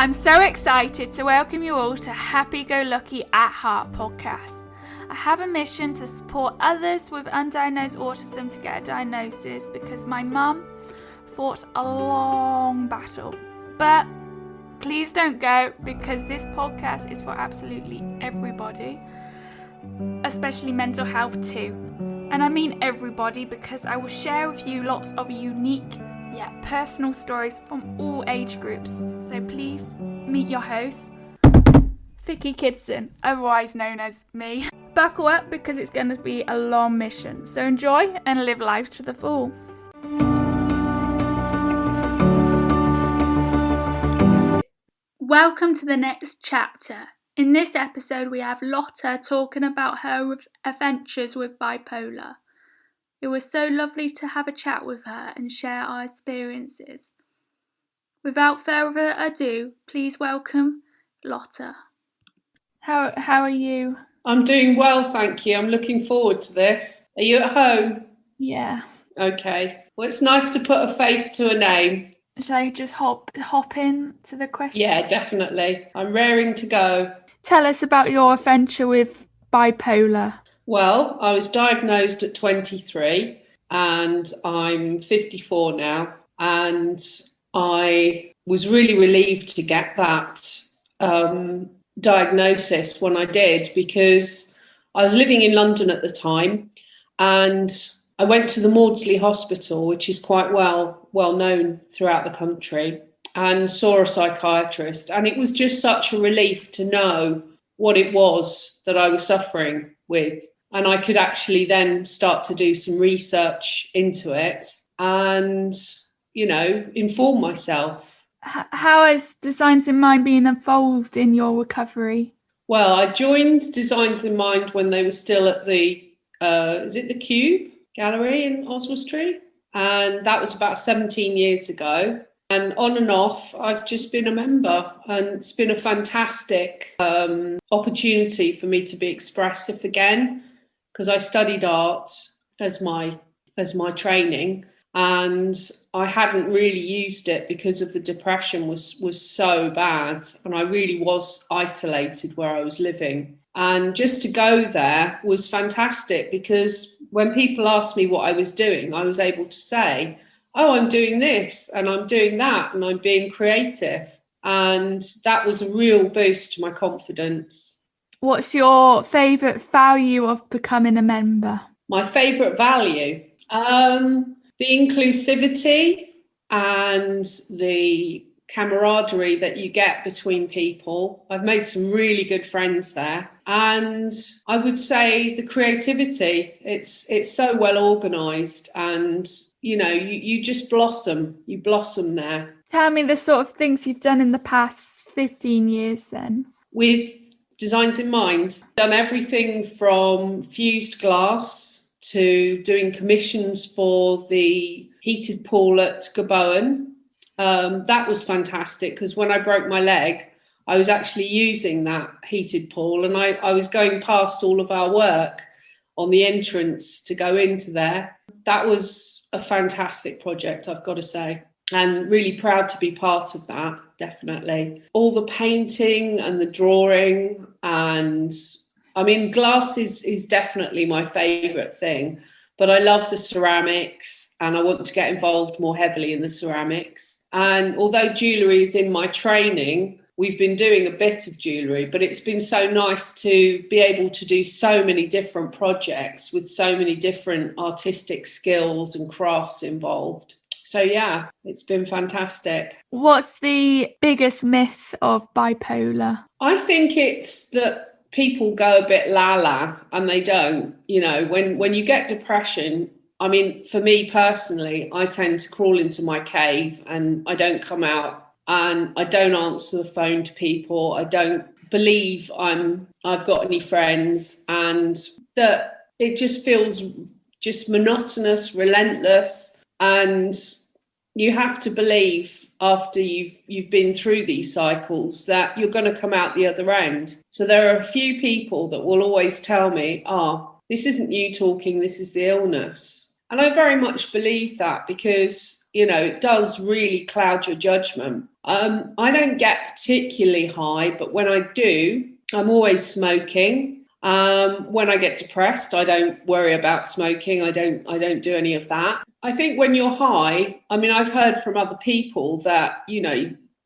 I'm so excited to welcome you all to Happy Go Lucky at Heart podcast. I have a mission to support others with undiagnosed autism to get a diagnosis because my mum fought a long battle. But please don't go, because this podcast is for absolutely everybody, especially mental health too. And I mean everybody, because I will share with you lots of unique yet personal stories from all age groups. So please meet your host, Vicky Kidson, otherwise known as me. Buckle up, because it's going to be a long mission. So enjoy and live life to the full. Welcome to the next chapter. In this episode, we have Lotte talking about her adventures with bipolar. It was so lovely to have a chat with her and share our experiences. Without further ado, please welcome Lotte. How are you? I'm doing well, thank you. I'm looking forward to this. Are you at home? Yeah. Okay. Well, it's nice to put a face to a name. Shall I just hop in to the question? Yeah, definitely. I'm raring to go. Tell us about your adventure with bipolar. Well, I was diagnosed at 23 and I'm 54 now. And I was really relieved to get that diagnosis when I did, because I was living in London at the time and I went to the Maudsley Hospital, which is quite well known throughout the country, and saw a psychiatrist. And it was just such a relief to know what it was that I was suffering with. And I could actually then start to do some research into it and, inform myself. How has Designs in Mind been involved in your recovery? Well, I joined Designs in Mind when they were still at the, is it the Cube Gallery in Oswestry? And that was about 17 years ago. And on and off, I've just been a member, and it's been a fantastic opportunity for me to be expressive again, because I studied art as my training, and I hadn't really used it because of the depression was so bad, and I really was isolated where I was living. And just to go there was fantastic, because when people asked me what I was doing, I was able to say, oh, I'm doing this and I'm doing that and I'm being creative. And that was a real boost to my confidence. What's your favourite value of becoming a member? My favourite value? The inclusivity and the camaraderie that you get between people. I've made some really good friends there. And I would say the creativity. It's so well organised, and you just blossom. You blossom there. Tell me the sort of things you've done in the past 15 years then. With Designs in Mind, done everything from fused glass to doing commissions for the heated pool at Gaboan. That was fantastic, because when I broke my leg, I was actually using that heated pool, and I was going past all of our work on the entrance to go into there. That was a fantastic project, I've got to say, and really proud to be part of that, definitely. All the painting and the drawing, and I mean, glass is definitely my favourite thing, but I love the ceramics and I want to get involved more heavily in the ceramics. And although jewellery is in my training, we've been doing a bit of jewellery, but it's been so nice to be able to do so many different projects with so many different artistic skills and crafts involved. So yeah, it's been fantastic. What's the biggest myth of bipolar? I think it's that people go a bit la-la, and they don't. When you get depression, I mean, for me personally, I tend to crawl into my cave and I don't come out, and I don't answer the phone to people. I don't believe I've got any friends, and that it just feels just monotonous, relentless. And you have to believe, after you've been through these cycles, that you're going to come out the other end. So there are a few people that will always tell me, this isn't you talking, this is the illness. And I very much believe that, because it does really cloud your judgment. I don't get particularly high, but when I do, I'm always smoking. When I get depressed, I don't worry about smoking. I don't do any of that. I think when you're high, I mean, I've heard from other people that,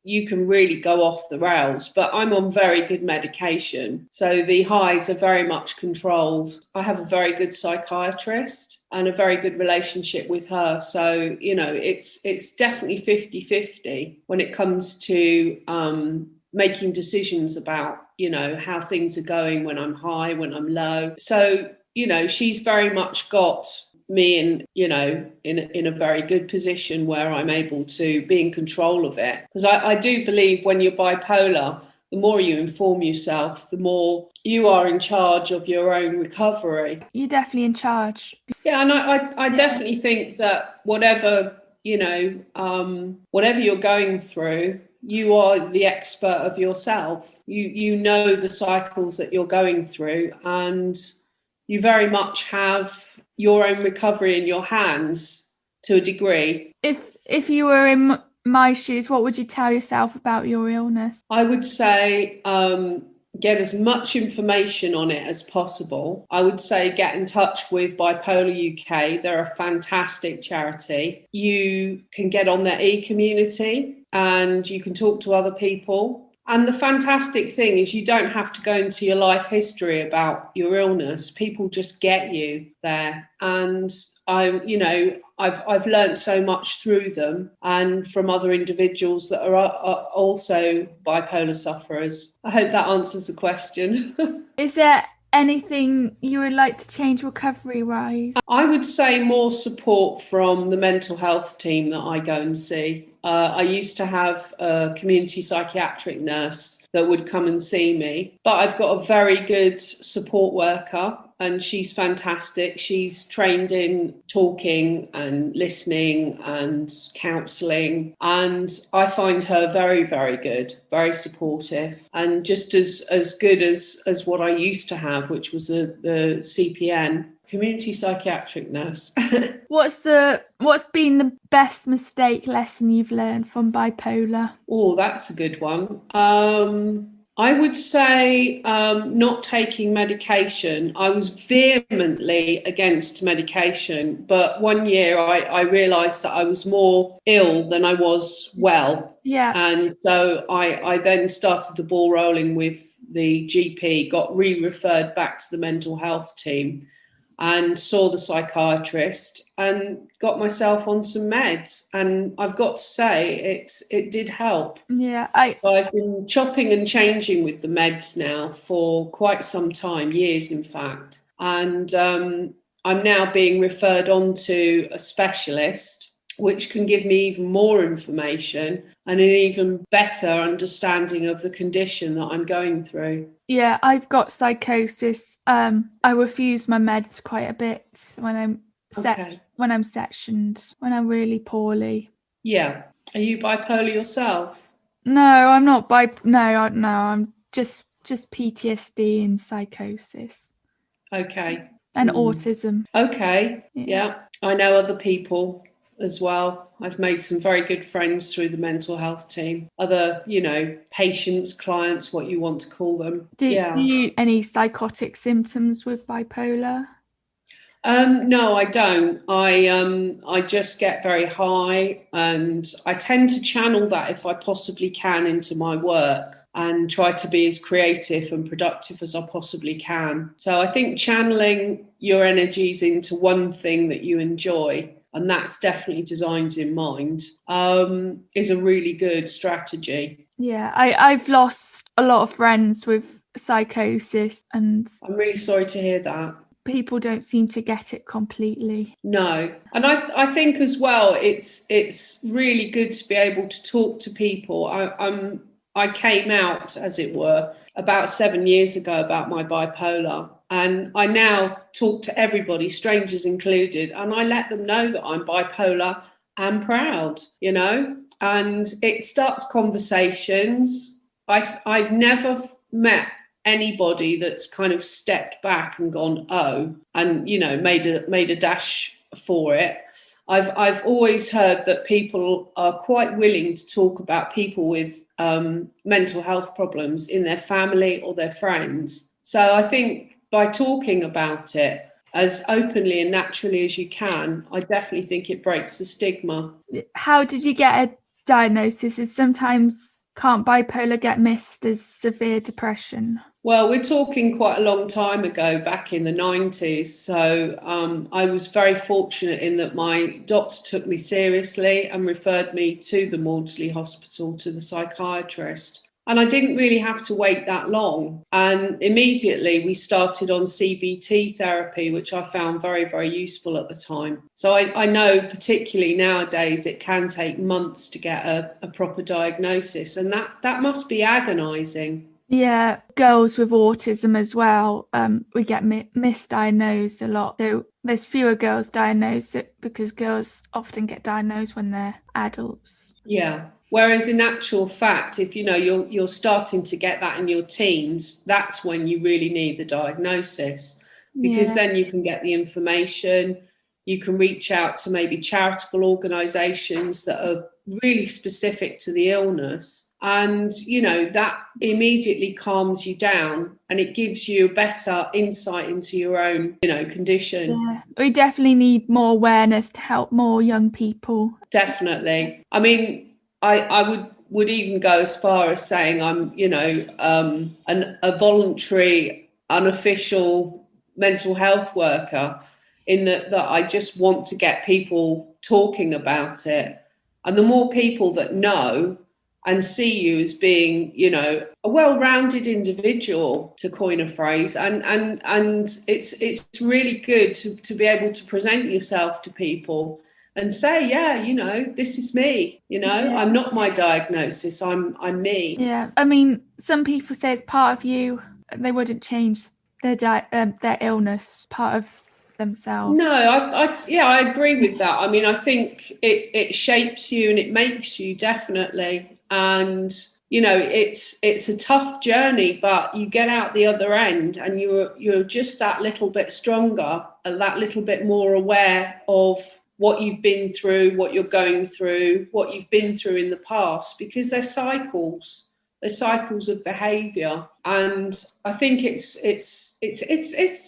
you can really go off the rails, but I'm on very good medication. So the highs are very much controlled. I have a very good psychiatrist and a very good relationship with her. So, it's definitely 50-50 when it comes to making decisions about, how things are going when I'm high, when I'm low. So, she's very much got me in a very good position where I'm able to be in control of it. Because I do believe when you're bipolar, the more you inform yourself, the more you are in charge of your own recovery. You're definitely in charge. Yeah, and I definitely think that whatever you're going through, you are the expert of yourself. You know the cycles that you're going through, and you very much have your own recovery in your hands to a degree. If you were in my shoes, what would you tell yourself about your illness? I would say get as much information on it as possible. I would say get in touch with Bipolar UK. They're a fantastic charity. You can get on their e-community and you can talk to other people. And the fantastic thing is you don't have to go into your life history about your illness. People just get you there. And I've learned so much through them and from other individuals that are also bipolar sufferers. I hope that answers the question. Is there anything you would like to change recovery-wise? I would say more support from the mental health team that I go and see. I used to have a community psychiatric nurse that would come and see me, but I've got a very good support worker and she's fantastic. She's trained in talking and listening and counselling, and I find her very, very good, very supportive, and just as good as what I used to have, which was the CPN, community psychiatric nurse. What's been the best mistake lesson you've learned from bipolar? Oh, that's a good one. I would say not taking medication. I was vehemently against medication, but one year I realised that I was more ill than I was well. Yeah. And so I then started the ball rolling with the GP, got re-referred back to the mental health team and saw the psychiatrist and got myself on some meds. And I've got to say, it did help. Yeah. So I've been chopping and changing with the meds now for quite some time, years in fact. And I'm now being referred on to a specialist, which can give me even more information and an even better understanding of the condition that I'm going through. Yeah, I've got psychosis. I refuse my meds quite a bit when I'm when I'm sectioned, when I'm really poorly. Yeah. Are you bipolar yourself? No, I'm not No, I'm just PTSD and psychosis. Okay. And autism. Okay. Yeah. I know other people as well. I've made some very good friends through the mental health team. Other, patients, clients, what you want to call them. Do you any psychotic symptoms with bipolar? No, I don't. I just get very high, and I tend to channel that if I possibly can into my work and try to be as creative and productive as I possibly can. So I think channeling your energies into one thing that you enjoy, and that's definitely Designs in Mind, is a really good strategy. Yeah, I've lost a lot of friends with psychosis, and I'm really sorry to hear that. People don't seem to get it completely. No. And I think as well, it's really good to be able to talk to people. I came out, as it were, about 7 years ago about my bipolar. And I now talk to everybody, strangers included, and I let them know that I'm bipolar and proud, and it starts conversations. I've never met anybody that's kind of stepped back and gone, oh, and, made a dash for it. I've always heard that people are quite willing to talk about people with mental health problems in their family or their friends. So I think by talking about it as openly and naturally as you can, I definitely think it breaks the stigma. How did you get a diagnosis? Is sometimes can't bipolar get missed as severe depression? Well, we're talking quite a long time ago, back in the 90s. So I was very fortunate in that my doctor took me seriously and referred me to the Maudsley Hospital, to the psychiatrist. And I didn't really have to wait that long. And immediately we started on CBT therapy, which I found very, very useful at the time. So I know particularly nowadays it can take months to get a proper diagnosis. And that must be agonising. Yeah, girls with autism as well, we get misdiagnosed a lot. So there's fewer girls diagnosed because girls often get diagnosed when they're adults. Yeah. Whereas in actual fact, if you're starting to get that in your teens, that's when you really need the diagnosis, because then you can get the information, you can reach out to maybe charitable organisations that are really specific to the illness. And, that immediately calms you down and it gives you a better insight into your own, condition. Yeah. We definitely need more awareness to help more young people. Definitely. I mean, I would even go as far as saying I'm, a voluntary, unofficial mental health worker, in that I just want to get people talking about it. And the more people that know and see you as being, a well-rounded individual, to coin a phrase, and it's really good to be able to present yourself to people and say, this is me, I'm not my diagnosis, I'm me. Yeah, I mean, some people say it's part of you. They wouldn't change their illness, part of themselves. No, I agree with that. I mean, I think it shapes you and it makes you, definitely. And it's a tough journey, but you get out the other end and you're just that little bit stronger, and that little bit more aware of what you've been through, what you're going through, what you've been through in the past, because they're cycles of behavior. And I think it's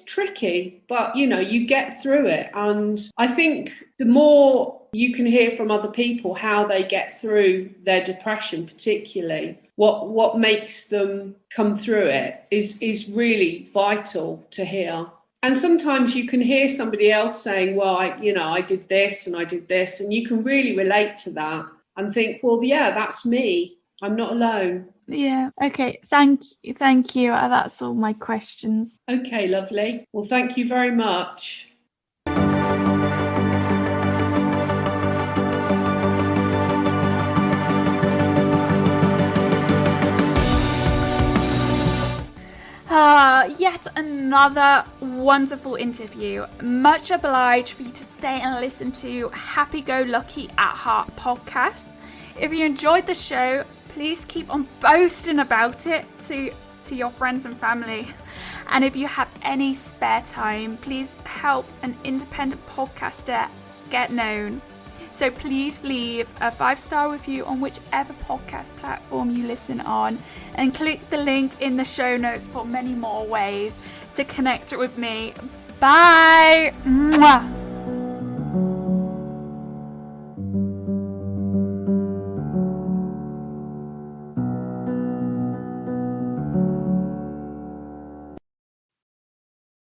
tricky, but you get through it. And I think the more you can hear from other people how they get through their depression, particularly what makes them come through it, is really vital to hear. And sometimes you can hear somebody else saying, well, I did this and I did this, and you can really relate to that and think, well, yeah, that's me. I'm not alone. Yeah. Okay. Thank you. That's all my questions. Okay, lovely. Well, thank you very much. Yet another wonderful interview. Much obliged for you to stay and listen to Happy Go Lucky at Heart podcast. If you enjoyed the show, please keep on boasting about it to your friends and family. And if you have any spare time, please help an independent podcaster get known. So please leave a 5-star review on whichever podcast platform you listen on, and click the link in the show notes for many more ways to connect with me. Bye! Mwah!